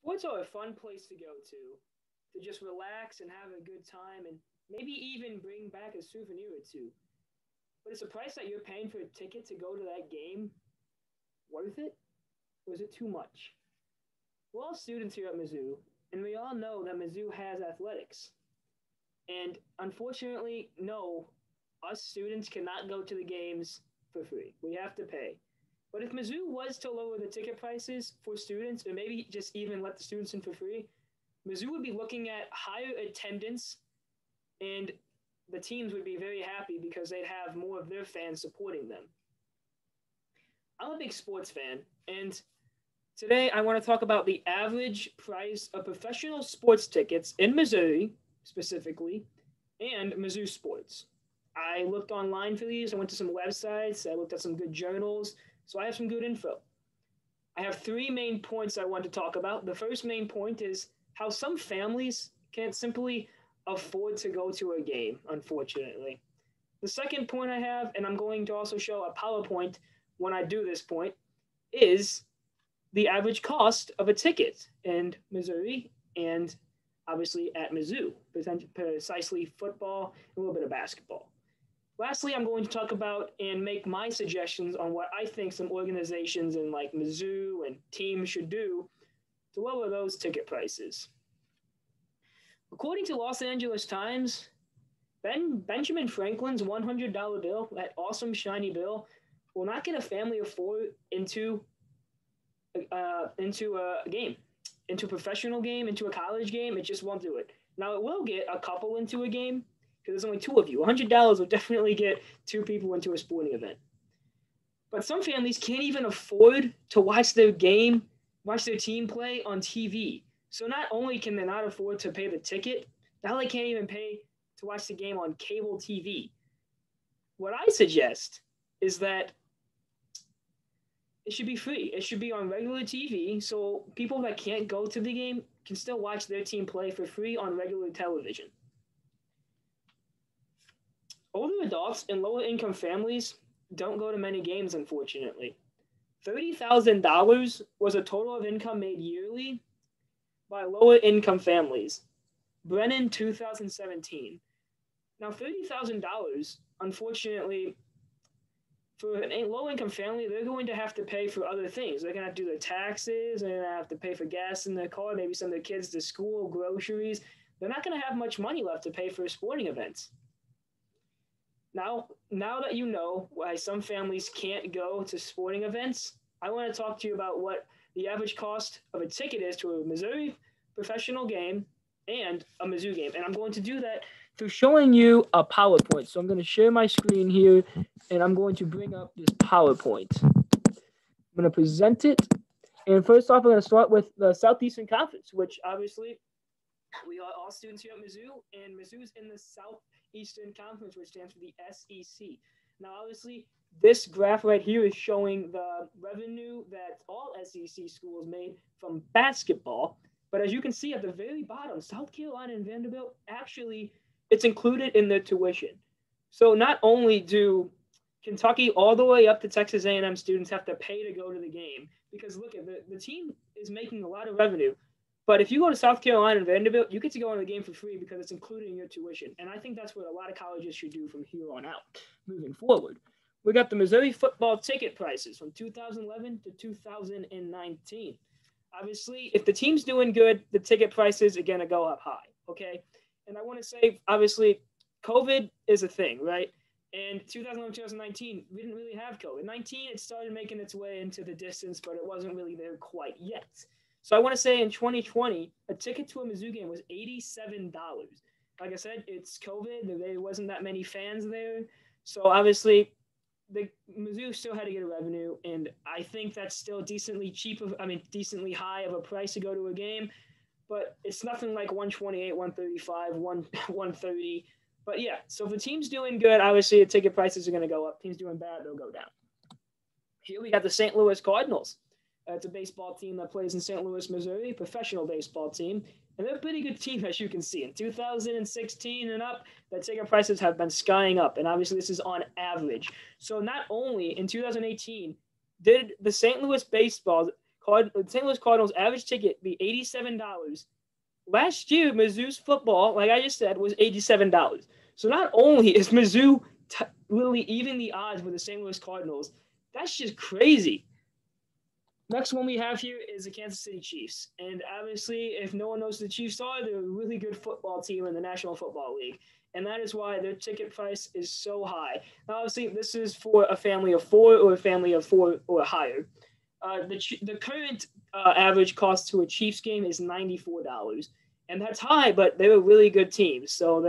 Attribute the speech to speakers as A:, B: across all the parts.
A: Sports are a fun place to go to just relax and have a good time and maybe even bring back a souvenir or two. But is the price that you're paying for a ticket to go to that game worth it? Or is it too much? We're all students here at Mizzou, and we all know that Mizzou has athletics. And unfortunately, no, us students cannot go to the games for free. We have to pay. But if Mizzou was to lower the ticket prices for students, or maybe just even let the students in for free, Mizzou would be looking at higher attendance, and the teams would be very happy because they'd have more of their fans supporting them. I'm a big sports fan, and today I want to talk about the average price of professional sports tickets in Missouri, specifically, and Mizzou sports. I looked online for these. I went to some websites. I looked at some good journals. So I have some good info. I have three main points I want to talk about. The first main point is how some families can't simply afford to go to a game, unfortunately. The second point I have, and I'm going to also show a PowerPoint when I do this point, is the average cost of a ticket in Missouri and obviously at Mizzou, precisely football, a little bit of basketball. Lastly, I'm going to talk about and make my suggestions on what I think some organizations in like Mizzou and teams should do to lower those ticket prices. According to Los Angeles Times, Benjamin Franklin's $100 bill, that awesome shiny bill, will not get a family of four into a game, into a professional game, into a college game. It just won't do it. Now it will get a couple into a game because there's only two of you. $100 will definitely get two people into a sporting event. But some families can't even afford to watch their game, watch their team play on TV. So not only can they not afford to pay the ticket, now they can't even pay to watch the game on cable TV. What I suggest is that it should be free. It should be on regular TV so people that can't go to the game can still watch their team play for free on regular television. Older adults and lower income families don't go to many games, unfortunately. $30,000 was a total of income made yearly by lower income families. Brennan, 2017. Now, $30,000, unfortunately, for a low income family, they're going to have to pay for other things. They're going to have to do their taxes, they're going to have to pay for gas in their car, maybe send their kids to school, groceries. They're not going to have much money left to pay for sporting events. Now that you know why some families can't go to sporting events, I want to talk to you about what the average cost of a ticket is to a Missouri professional game and a Mizzou game. And I'm going to do that through showing you a PowerPoint. So I'm going to share my screen here, and I'm going to bring up this PowerPoint. I'm going to present it. And first off, I'm going to start with the Southeastern Conference, which obviously we are all students here at Mizzou, and Mizzou's in the Southeastern Conference, which stands for the SEC. Now, obviously, this graph right here is showing the revenue that all SEC schools made from basketball. But as you can see at the very bottom, South Carolina and Vanderbilt, actually, it's included in their tuition. So not only do Kentucky all the way up to Texas A&M students have to pay to go to the game, because look at the team is making a lot of revenue. But if you go to South Carolina and Vanderbilt, you get to go on the game for free because it's included in your tuition. And I think that's what a lot of colleges should do from here on out, moving forward. We got the Missouri football ticket prices from 2011 to 2019. Obviously, if the team's doing good, the ticket prices are going to go up high, okay? And I want to say, obviously, COVID is a thing, right? And 2011, 2019, we didn't really have COVID-19. It started making its way into the distance, but it wasn't really there quite yet. So I want to say in 2020, a ticket to a Mizzou game was $87. Like I said, it's COVID. There wasn't that many fans there. So obviously, the Mizzou still had to get a revenue, and I think that's still decently decently high of a price to go to a game. But it's nothing like 128, 135, 130. But yeah, so if the team's doing good, obviously the ticket prices are going to go up. Team's doing bad, they'll go down. Here we got the St. Louis Cardinals. It's a baseball team that plays in St. Louis, Missouri, professional baseball team. And they're a pretty good team, as you can see. In 2016 and up, the ticket prices have been skying up. And obviously, this is on average. So not only in 2018 did the St. Louis baseball St. Louis Cardinals average ticket be $87. Last year, Mizzou's football, like I just said, was $87. So not only is Mizzou literally even the odds with the St. Louis Cardinals, that's just crazy. Next one we have here is the Kansas City Chiefs. And obviously, if no one knows who the Chiefs are, they're a really good football team in the National Football League. And that is why their ticket price is so high. Now, obviously, this is for a family of 4 or a family of 4 or higher. The current average cost to a Chiefs game is $94. And that's high, but they're a really good team. So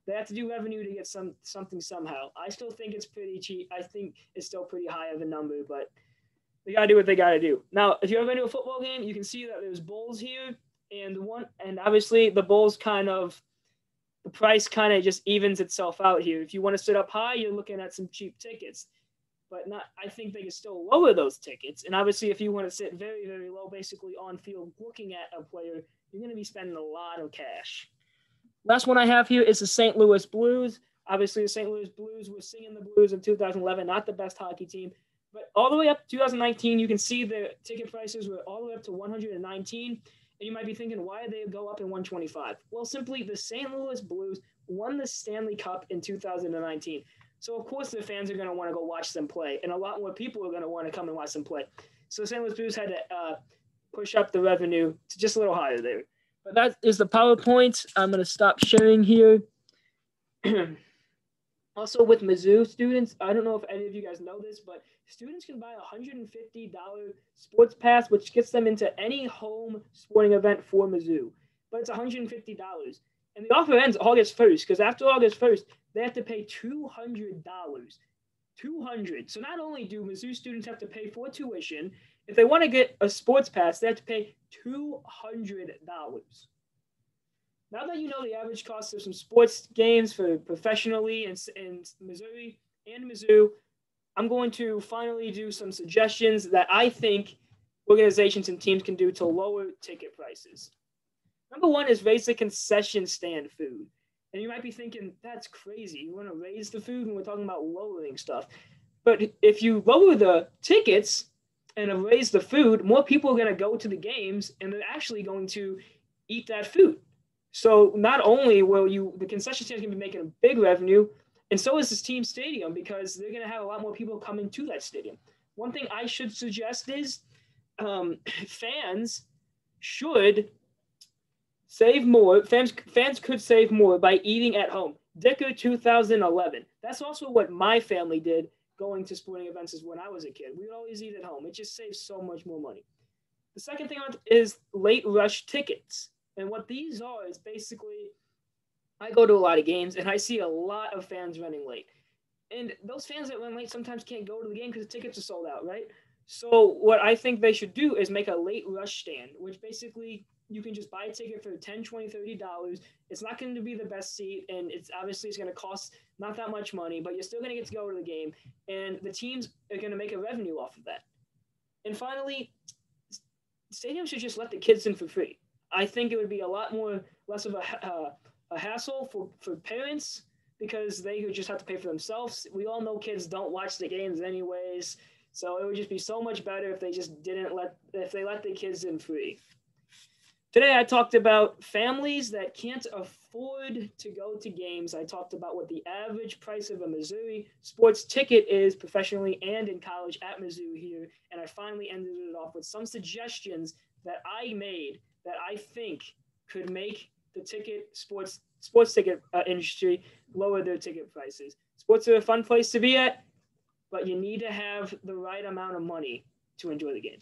A: they have to do revenue to get something somehow. I still think it's pretty cheap. I think it's still pretty high of a number, but they got to do what they got to do. Now, if you're ever been to a football game, you can see that there's bowls here. And obviously the bowls the price kind of just evens itself out here. If you want to sit up high, you're looking at some cheap tickets. But I think they can still lower those tickets. And obviously, if you want to sit very, very low, basically on field, looking at a player, you're going to be spending a lot of cash. Last one I have here is the St. Louis Blues. Obviously, the St. Louis Blues were singing the blues in 2011, not the best hockey team. But all the way up to 2019, you can see the ticket prices were all the way up to $119. And you might be thinking, why did they go up in $125? Well, simply the St. Louis Blues won the Stanley Cup in 2019. So, of course, the fans are going to want to go watch them play. And a lot more people are going to want to come and watch them play. So, the St. Louis Blues had to push up the revenue to just a little higher there. But that is the PowerPoint. I'm going to stop sharing here. Also, with Mizzou students, I don't know if any of you guys know this, but students can buy a $150 sports pass, which gets them into any home sporting event for Mizzou. But it's $150. And the offer ends August 1st, because after August 1st, they have to pay $200. $200. So not only do Mizzou students have to pay for tuition, if they want to get a sports pass, they have to pay $200. Now that you know the average cost of some sports games for professionally in Missouri and Mizzou, I'm going to finally do some suggestions that I think organizations and teams can do to lower ticket prices. Number one is raise the concession stand food. And you might be thinking, that's crazy. You want to raise the food when we're talking about lowering stuff. But if you lower the tickets and raise the food, more people are going to go to the games and they're actually going to eat that food. So not only will the concession stand is going to be making a big revenue, and so is this team stadium because they're going to have a lot more people coming to that stadium. One thing I should suggest is fans should save more. Fans could save more by eating at home. Dicker 2011. That's also what my family did going to sporting events when I was a kid. We would always eat at home. It just saves so much more money. The second thing is late rush tickets. And what these are is basically, I go to a lot of games and I see a lot of fans running late. And those fans that run late sometimes can't go to the game because the tickets are sold out, right? So what I think they should do is make a late rush stand, which basically you can just buy a ticket for $10, $20, $30. It's not going to be the best seat, and it's going to cost not that much money, but you're still going to get to go to the game, and the teams are going to make a revenue off of that. And finally, stadiums should just let the kids in for free. I think it would be a lot less of a hassle for parents because they would just have to pay for themselves. We all know kids don't watch the games anyways, so it would just be so much better if they just if they let the kids in free. Today, I talked about families that can't afford to go to games. I talked about what the average price of a Missouri sports ticket is professionally and in college at Mizzou here. And I finally ended it off with some suggestions that I made that I think could make the sports ticket industry lower their ticket prices. Sports are a fun place to be at, but you need to have the right amount of money to enjoy the game.